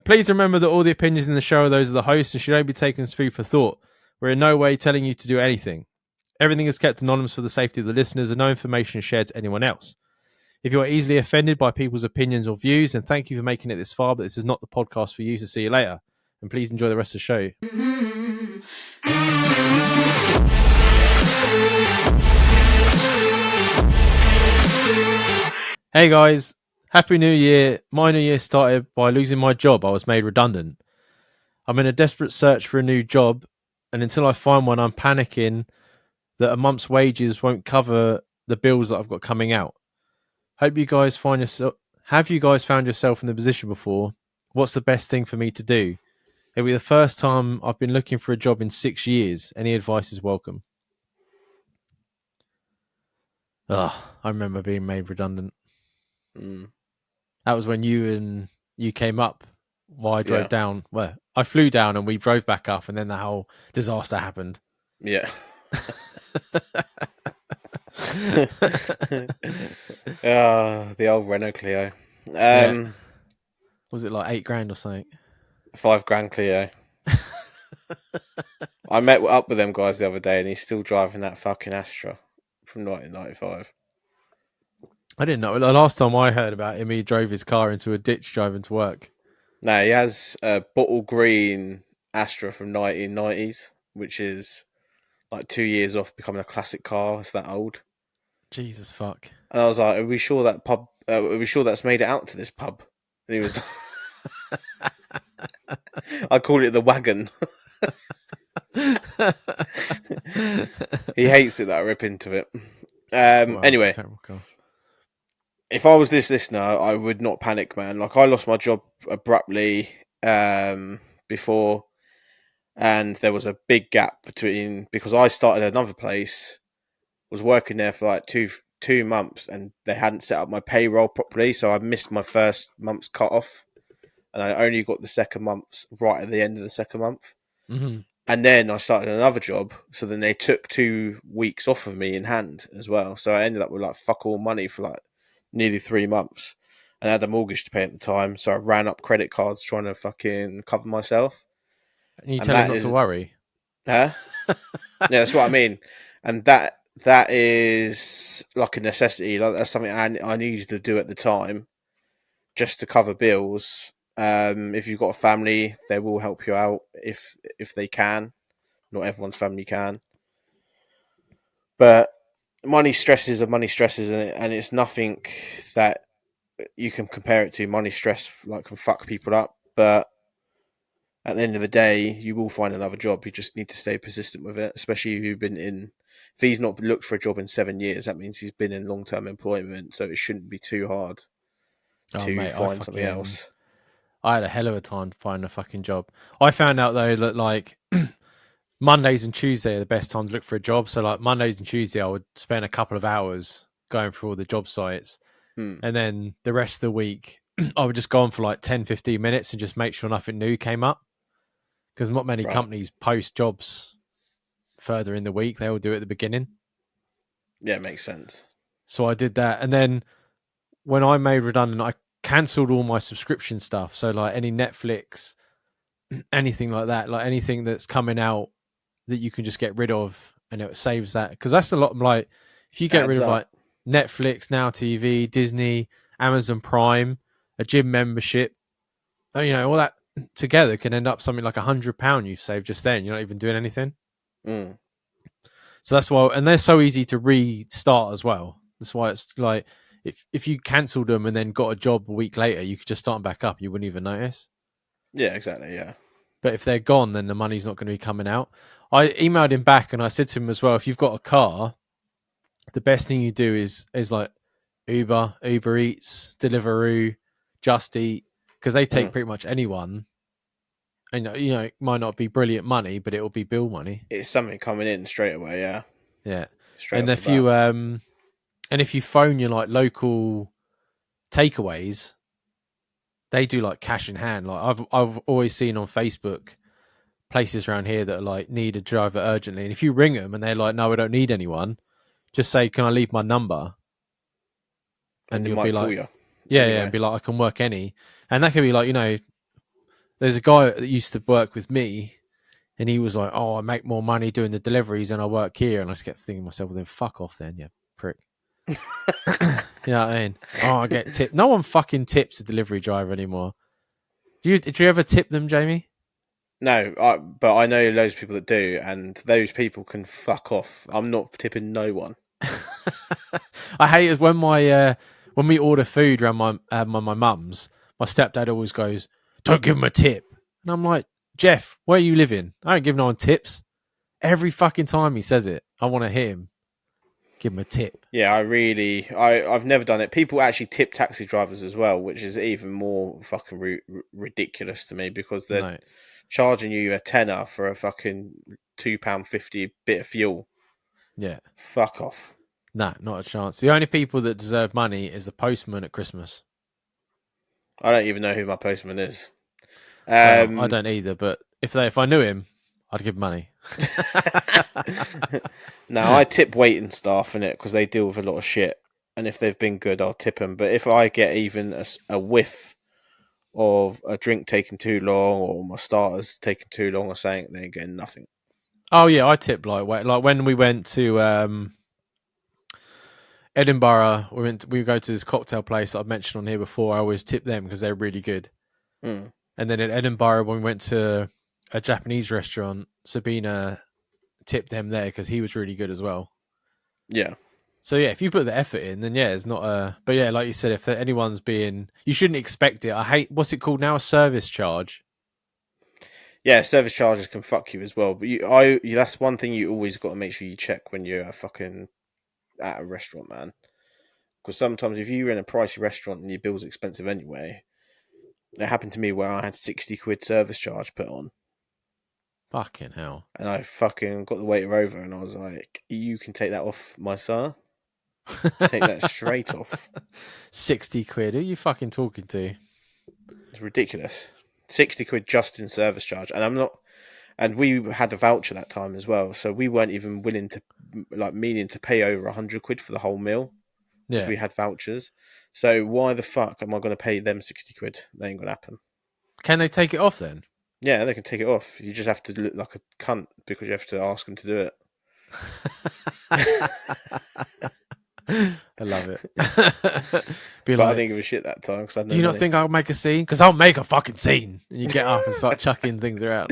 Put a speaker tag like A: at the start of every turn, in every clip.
A: Please remember that all the opinions in the show are those of the host and should only be taken as food for thought. We're in no way telling you to do anything. Everything is kept anonymous for the safety of the listeners and no information is shared to anyone else. If you are easily offended by people's opinions or views, then thank you for making it this far, but this is not the podcast for you, so see you later. And please enjoy the rest of the show. Hey guys, Happy New Year. My new year started by losing my job. I was made redundant. I'm in a desperate search for a new job, and until I find one, I'm panicking that a month's wages won't cover the bills that I've got coming out. Have you guys found yourself in the position before? What's the best thing for me to do? It'll be the first time I've been looking for a job in 6 years. Any advice is welcome. I remember being made redundant. That was when you came up while I drove down. Well, I flew down and we drove back up, and then the whole disaster happened.
B: Yeah. The old Renault Clio.
A: Was it like $8,000 or something?
B: $5,000 Clio. I met up with them guys the other day, and he's still driving that fucking Astra from 1995.
A: I didn't know. The last time I heard about him, he drove his car into a ditch driving to work.
B: No, he has a bottle green Astra from 1990s, which is like 2 years off becoming a classic car. It's that old.
A: Jesus fuck.
B: And I was like, are we sure that's made it out to this pub? And he was... I called it the wagon. He hates it that I rip into it. Anyway, if I was this listener, I would not panic, man. Like, I lost my job abruptly before, and there was a big gap between, because I started another place, was working there for like two months, and they hadn't set up my payroll properly, so I missed my first month's cut off, and I only got the second month's right at the end of the second month.
A: Mm-hmm. And
B: then I started another job, so then they took 2 weeks off of me in hand as well. So I ended up with like fuck all money for like nearly 3 months, and I had a mortgage to pay at the time, so I ran up credit cards trying to fucking cover myself.
A: And you tell him not to worry?
B: Huh? Yeah, that's what I mean. And that is like a necessity. Like, that's something I needed to do at the time, just to cover bills. If you've got a family, they will help you out if they can. Not everyone's family can, but money stresses are money stresses, and it's nothing that you can compare it to. Money stress like can fuck people up, but at the end of the day, you will find another job. You just need to stay persistent with it, especially if you've been in. If he's not looked for a job in 7 years, that means he's been in long-term employment, so it shouldn't be too hard to find something else.
A: I had a hell of a time to find a fucking job. I found out though that like Mondays and Tuesday are the best time to look for a job. So like Mondays and Tuesday, I would spend a couple of hours going through all the job sites. And then the rest of the week, I would just go on for like 10, 15 minutes and just make sure nothing new came up. Because not many companies post jobs further in the week. They all do it at the beginning.
B: Yeah, it makes sense.
A: So I did that. And then when I made redundant, I cancelled all my subscription stuff. So like any Netflix, anything like that, like anything that's coming out that you can just get rid of, and it saves that. Because that's a lot. Like if you get rid of like Netflix, Now TV, Disney, Amazon Prime, a gym membership, you know, all that together can end up something like £100 you've saved just then. You're not even doing anything. So that's why, and they're so easy to restart as well. That's why it's like if you cancelled them and then got a job a week later, you could just start them back up. You wouldn't even notice.
B: Yeah, exactly. Yeah.
A: But if they're gone, then the money's not going to be coming out. I emailed him back and I said to him as well, if you've got a car, the best thing you do is like Uber Eats, Deliveroo, Just Eat, because they take pretty much anyone. And you know, it might not be brilliant money, but it will be bill money.
B: It's something coming in straight away. Yeah.
A: Yeah. And if you if you phone your like local takeaways, they do like cash in hand. Like I've always seen on Facebook places around here that are like need a driver urgently, and if you ring them and they're like, no, I don't need anyone, just say, can I leave my number? And you'll be like, yeah, and be like, I can work any, and that could be like, you know, there's a guy that used to work with me, and he was like, "Oh, I make more money doing the deliveries than I work here." And I just kept thinking to myself, "Well, then fuck off, then, you prick." You know what I mean? Oh, I get tipped. No one fucking tips a delivery driver anymore. Did you ever tip them, Jamie?
B: No, but I know loads of people that do, and those people can fuck off. I'm not tipping no one.
A: I hate it when we order food around my mum's. My stepdad always goes, "Don't give him a tip," and I'm like, "Jeff, where you living? I don't give no one tips." Every fucking time he says it, I want to hit him. Give him a tip.
B: Yeah, I've never done it. People actually tip taxi drivers as well, which is even more fucking ridiculous to me because they're charging you a tenner for a fucking £2.50 bit of fuel.
A: Yeah.
B: Fuck off.
A: Nah, not a chance. The only people that deserve money is the postman at Christmas.
B: I don't even know who my postman is.
A: Well, I don't either, but if I knew him, I'd give money.
B: No, I tip waiting staff in it because they deal with a lot of shit, and if they've been good, I'll tip them. But if I get even a whiff of a drink taking too long or my starters taking too long or something, they ain't getting nothing.
A: Oh yeah, I tip like when we went to Edinburgh, we go to this cocktail place I've mentioned on here before. I always tip them because they're really good.
B: Mm.
A: And then in Edinburgh, when we went to a Japanese restaurant, Sabina tipped them there because he was really good as well.
B: Yeah.
A: So yeah, if you put the effort in, then yeah, it's not a. But yeah, like you said, if anyone's being, you shouldn't expect it. I hate what's it called now, a service charge.
B: Yeah, service charges can fuck you as well. But that's one thing you always got to make sure you check when you're fucking at a restaurant, man. Because sometimes if you're in a pricey restaurant and your bill's expensive anyway, it happened to me where I had 60 quid service charge put on.
A: Fucking hell.
B: And I fucking got the waiter over and I was like, "You can take that off, my sir. Take that straight off."
A: 60 quid. Who are you fucking talking to?
B: It's ridiculous. 60 quid just in service charge. And I'm not. And we had a voucher that time as well. So we weren't even willing to, meaning to pay over 100 quid for the whole meal. Because we had vouchers. So why the fuck am I going to pay them 60 quid? That ain't going to happen.
A: Can they take it off then?
B: Yeah, they can take it off. You just have to look like a cunt because you have to ask them to do it.
A: I love it.
B: But like, I didn't give a shit that time.
A: Do you not think I'll make a scene? Because I'll make a fucking scene. And you get up and start chucking things around.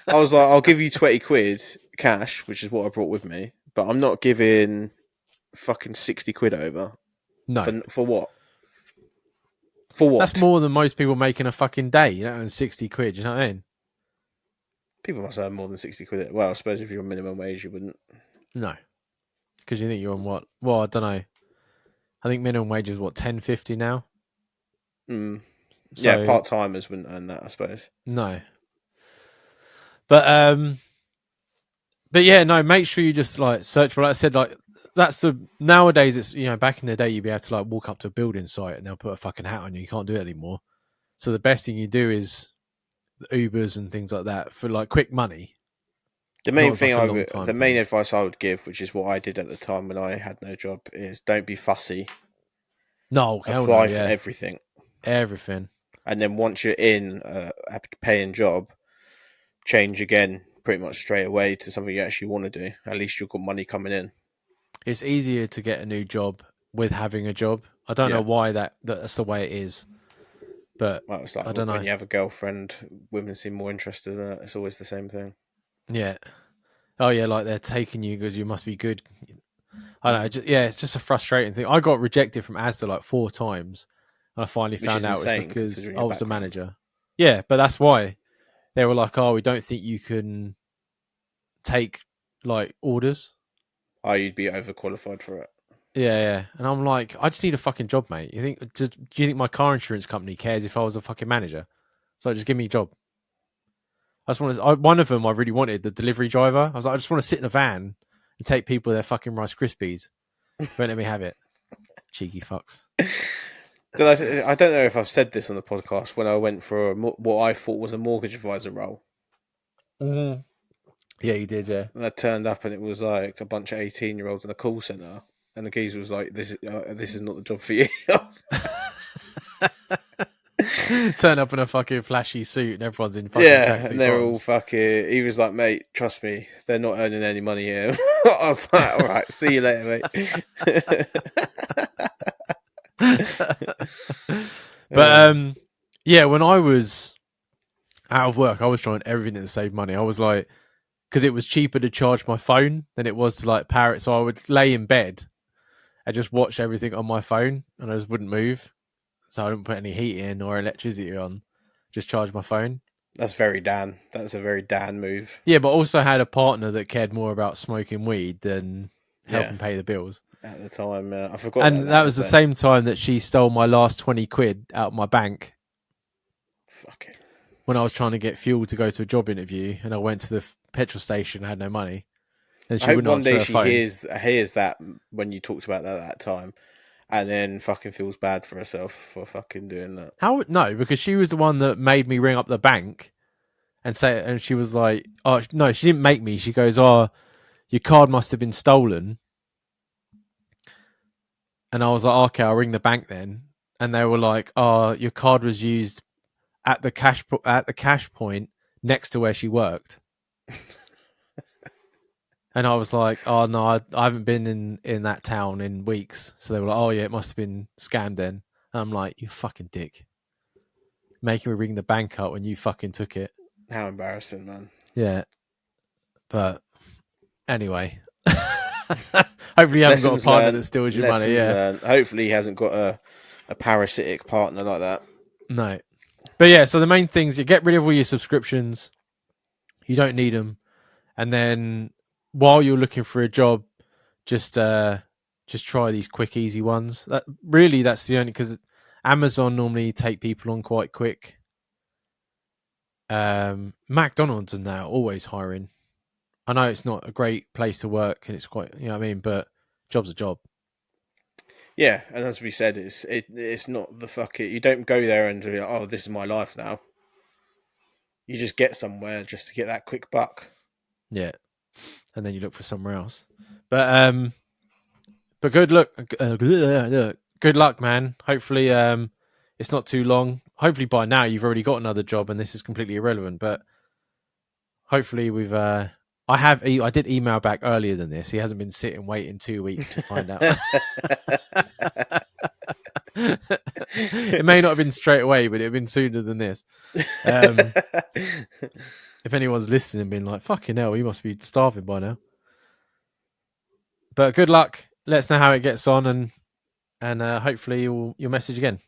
B: I was like, I'll give you 20 quid cash, which is what I brought with me. But I'm not giving fucking 60 quid over.
A: No.
B: For what? For what?
A: That's more than most people make in a fucking day, you know, and 60 quid, you know what I mean?
B: People must earn more than 60 quid. Well, I suppose if you're on minimum wage, you wouldn't.
A: No. Because you think you're on what? Well, I don't know. I think minimum wage is what, 10.50 now?
B: So, yeah, part-timers wouldn't earn that, I suppose.
A: No. But yeah, no, make sure you just like search for, like I said, like that's nowadays it's, you know, back in the day you'd be able to like walk up to a building site and they'll put a fucking hat on you. You can't do it anymore. So the best thing you do is the Ubers and things like that for like quick money.
B: The main main advice I would give, which is what I did at the time when I had no job, is don't be fussy.
A: No,
B: apply for everything.
A: Everything.
B: And then once you're in a paying job, change again pretty much straight away to something you actually want to do. At least you've got money coming in.
A: It's easier to get a new job with having a job. I don't know why that's the way it is. But
B: well, it's like
A: I don't know.
B: When you have a girlfriend, women seem more interested in it. It's always the same thing.
A: Yeah. Oh, yeah, like they're taking you because you must be good. I don't know. It's just a frustrating thing. I got rejected from Asda like 4 times. And I finally found out it was because I was a manager. Yeah, but that's why. They were like, "Oh, we don't think you can take like orders."
B: Oh, you'd be overqualified for it.
A: Yeah. And I'm like, I just need a fucking job, mate. Do you think my car insurance company cares if I was a fucking manager? So just give me a job. I just want one of them I really wanted, the delivery driver. I was like, I just want to sit in a van and take people their fucking Rice Krispies. Won't let me have it. Cheeky fucks.
B: I don't know if I've said this on the podcast when I went for what I thought was a mortgage advisor role.
A: Mm-hmm. Yeah, you did, yeah.
B: And I turned up and it was like a bunch of 18-year-olds in a call centre. And the geezer was like, this is not the job for you.
A: Turn up in a fucking flashy suit and everyone's in fucking tracksuit
B: and they're
A: bottoms.
B: all fucking. He was like, "Mate, trust me, they're not earning any money here." I was like, "All right, see you later,
A: mate." But yeah, when I was out of work, I was trying everything to save money. I was like, because it was cheaper to charge my phone than it was to like power it. So I would lay in bed and just watch everything on my phone, and I just wouldn't move. So I didn't put any heat in or electricity on. Just charge my phone.
B: That's very Dan. That's a very Dan move.
A: Yeah, but also had a partner that cared more about smoking weed than helping pay the bills.
B: At the time, I forgot.
A: And that was the same time that she stole my last 20 quid out of my bank.
B: Fuck it.
A: When I was trying to get fuel to go to a job interview, and I went to the petrol station, I had no money. And
B: I hope one day she hears that when you talked about that time, and then fucking feels bad for herself for fucking doing that.
A: How? No, because she was the one that made me ring up the bank and say, and she was like, "Oh no, she didn't make me." She goes, "Oh, your card must have been stolen." And I was like, "Okay, I'll ring the bank then." And they were like, "Oh, your card was used at the cash point next to where she worked." And I was like, "Oh no, I haven't been in that town in weeks." So they were like, "Oh yeah, it must have been scammed then." And I'm like, "You fucking dick, making me ring the bank up when you fucking took it."
B: How embarrassing, man.
A: Yeah, but anyway, hopefully you haven't got a partner that steals your money. Yeah,
B: learned. Hopefully he hasn't got a parasitic partner like that.
A: No, but yeah. So the main things: you get rid of all your subscriptions. You don't need them, and then while you're looking for a job, just try these quick, easy ones. That's the only, because Amazon normally take people on quite quick. McDonald's are now always hiring. I know it's not a great place to work, and it's quite, you know what I mean, but job's a job.
B: Yeah, and as we said, it's not the fucking. You don't go there and be like, "Oh, this is my life now." You just get somewhere just to get that quick buck.
A: Yeah, and then you look for somewhere else. But good luck. Good luck, man. Hopefully, it's not too long. Hopefully, by now you've already got another job, and this is completely irrelevant. But hopefully, I did email back earlier than this. He hasn't been sitting waiting 2 weeks to find out. It may not have been straight away, but it'd have been sooner than this. If anyone's listening and being like, "Fucking hell, he must be starving by now." But good luck. Let us know how it gets on, and hopefully you'll message again.